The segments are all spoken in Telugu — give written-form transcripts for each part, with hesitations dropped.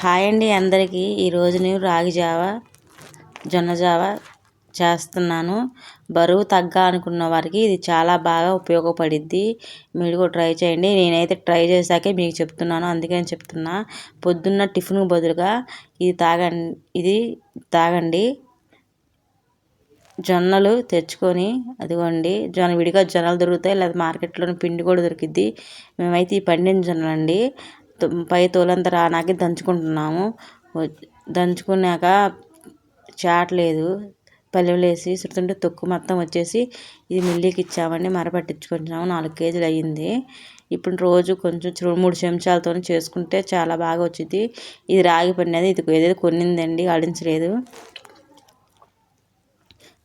హాయ్ అండి అందరికీ. ఈరోజు నేను రాగి జావ జొన్న జావ చేస్తున్నాను. బరువు అనుకున్న వారికి ఇది చాలా బాగా ఉపయోగపడిద్ది. మీరు కూడా ట్రై చేయండి. నేనైతే ట్రై చేశాకే మీకు చెప్తున్నాను, అందుకని చెప్తున్నా. పొద్దున్న టిఫిన్ బదులుగా ఇది తాగండి. జొన్నలు తెచ్చుకొని అదిగోండి, విడిగా జొన్నలు దొరుకుతాయి, లేదా మార్కెట్లోని పిండి కూడా దొరికిద్ది. మేమైతే ఈ పండిన జొన్నలండి పై తోలంతా రానాకి దంచుకుంటున్నాము. దంచుకున్నాక చాట్లేదు పల్లెలు వేసి చుడుతుంటే తొక్కు మొత్తం వచ్చేసి ఇది మిల్లికి ఇచ్చామండి. మరపట్టించుకుంటున్నాము. 4 కేజీలు అయ్యింది. ఇప్పుడు రోజు కొంచెం 3 చెంచాలతో చేసుకుంటే చాలా బాగా వచ్చింది. ఇది రాగి పిండి, ఇది ఏదైతే కొన్నిందండి, ఆడించలేదు.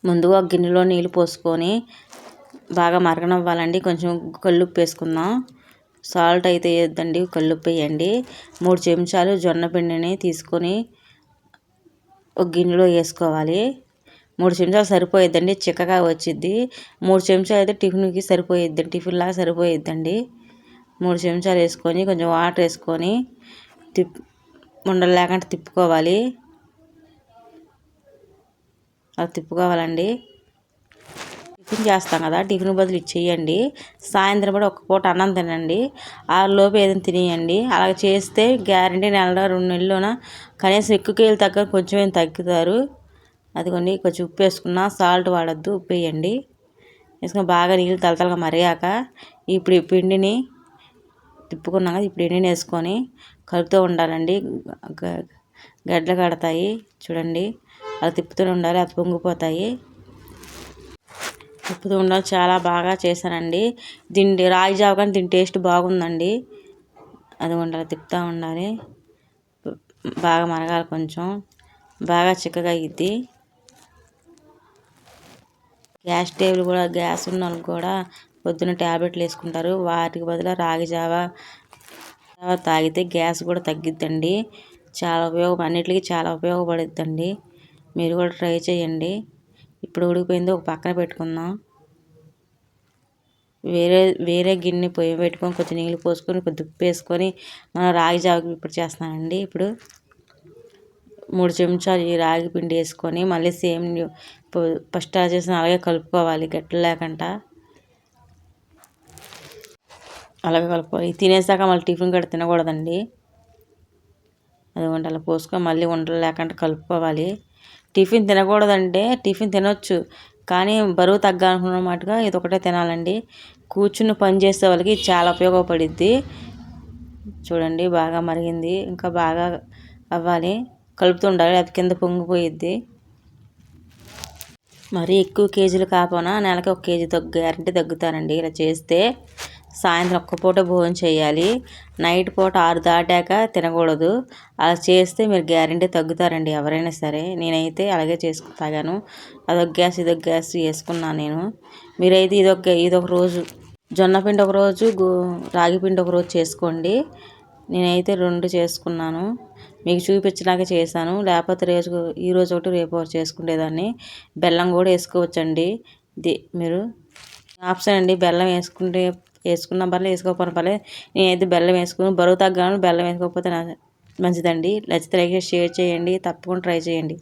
ముందుగా ఒక గిన్నెలో నీళ్ళు పోసుకొని బాగా మరగనివ్వాలండి. కొంచెం కల్లుప్పు వేసుకుందాం. సాల్ట్ అయితే వేయొద్దండి, కల్లుప్పు వేయండి. 3 చెంచాలు జొన్న పిండిని తీసుకొని ఒక గిన్నెలో వేసుకోవాలి. 3 చెంచాలు సరిపోయిద్దండి, చిక్కగా వచ్చిద్ది. 3 చెంచాలు అయితే టిఫిన్కి సరిపోయిద్ది, టిఫిన్ లాగా సరిపోయిద్దండి. 3 చెంచాలు వేసుకొని కొంచెం వాటర్ వేసుకొని ఉండలు లేకుండా తిప్పుకోవాలి. అలా తిప్పుకోవాలండి. టిఫిన్ చేస్తాం కదా, టిఫిన్ బదులు ఇది చేయండి. సాయంత్రం కూడా ఒక పూట అన్నం తినండి, 6 లోపు ఏదైనా తినేయండి. అలా చేస్తే గ్యారంటీ నెలలో 2 నెలల్లోన కనీసం ఎక్కువ కేజీలు తగ్గ కొంచెం ఏం తగ్గుతారు. అదిగోండి, కొంచెం ఉప్పు వేసుకున్నా, సాల్ట్ వాడద్దు, ఉప్పు వేయండి. వేసుకొని బాగా నీళ్ళు తలతలగా మరిగాక ఇప్పుడు ఈ పిండిని తిప్పుకున్నాం కదా, ఇప్పుడు పిండిని వేసుకొని కలుపుతూ ఉండాలండి. గడ్డలు కడతాయి చూడండి, అలా తిప్పుతూ ఉండాలి, అది పొంగిపోతాయి. తిప్పుతూ ఉండాలి. చాలా బాగా చేశానండి. రాగి జావ కానీ దీని టేస్ట్ బాగుందండి. అది ఉండాలి, తిప్పుతూ ఉండాలి. బాగా మరగాలి, కొంచెం బాగా చిక్కగా అయ్యిద్ది. గ్యాస్ ఉన్న వాళ్ళకి కూడా పొద్దున్న ట్యాబ్లెట్లు వేసుకుంటారు. వాటికి బదులు రాగి జావ తాగితే గ్యాస్ కూడా తగ్గిద్దండి. చాలా అన్నిటికీ చాలా ఉపయోగపడుద్దండి. మీరు కూడా ట్రై చేయండి. ఇప్పుడు ఉడికిపోయింది, ఒక పక్కన పెట్టుకుందాం. వేరే గిన్నె పొయ్యి పెట్టుకొని కొంచెం నీళ్ళు పోసుకొని కొంచెం ఉప్పు వేసుకొని మనం రాగి జావకి ఇప్పుడు చేస్తున్నానండి. ఇప్పుడు 3 చెంచాలు ఈ రాగి పిండి వేసుకొని మళ్ళీ సేమ్ ఫస్ట్ అలా చేసిన అలాగే కలుపుకోవాలి, గట్టిలు లేకుండా అలాగే కలుపుకోవాలి. తినేసాక మళ్ళీ టిఫిన్ కూడా తినకూడదండి. అది అలా పోసుకొని మళ్ళీ ఉండలు లేకుండా కలుపుకోవాలి. టిఫిన్ తినకూడదంటే టిఫిన్ తినొచ్చు, కానీ బరువు తగ్గాలనుకున్న మాటగా ఇది ఒకటే తినాలండి. కూర్చుని పని చేసే వాళ్ళకి చాలా ఉపయోగపడిద్ది. చూడండి, బాగా మరిగింది, ఇంకా బాగా అవ్వాలి, కలుపుతూ ఉండాలి, అది కింద పొంగిపోయిద్ది. మరీ ఎక్కువ కేజీలు కాకపోయినా నెలకి 1 కేజీ గ్యారెంటీ తగ్గుతారండి. ఇలా చేస్తే సాయంత్రం ఒక్క పూట భోజనం చేయాలి, నైట్ పూట 6 దాటాక తినకూడదు. అలా చేస్తే మీరు గ్యారెంటీ తగ్గుతారండి, ఎవరైనా సరే. నేనైతే అలాగే తాగాను. అదొక గ్యాస్ ఇదొక గ్యాస్ వేసుకున్నాను నేను. మీరైతే ఇదొక రోజు జొన్న పిండి ఒక రోజు, రాగి పిండి ఒక రోజు చేసుకోండి. నేనైతే 2 చేసుకున్నాను, మీకు చూపించడానికి చేశాను. లేకపోతే ఈ రోజు ఒకటి రేపు ఒకటి చేసుకునేదాన్ని. బెల్లం కూడా వేసుకోవచ్చండి. మీరు ఆప్షన్ అండి, బెల్లం వేసుకున్న పర్లేదు, వేసుకోకపోయిన పర్లేదు. నేనైతే బెల్లం వేసుకుని బరువు తగ్గాను. బెల్లం వేసుకోకపోతే మంచిదండి. నచ్చితే లైక్ షేర్ చేయండి, తప్పకుండా ట్రై చేయండి.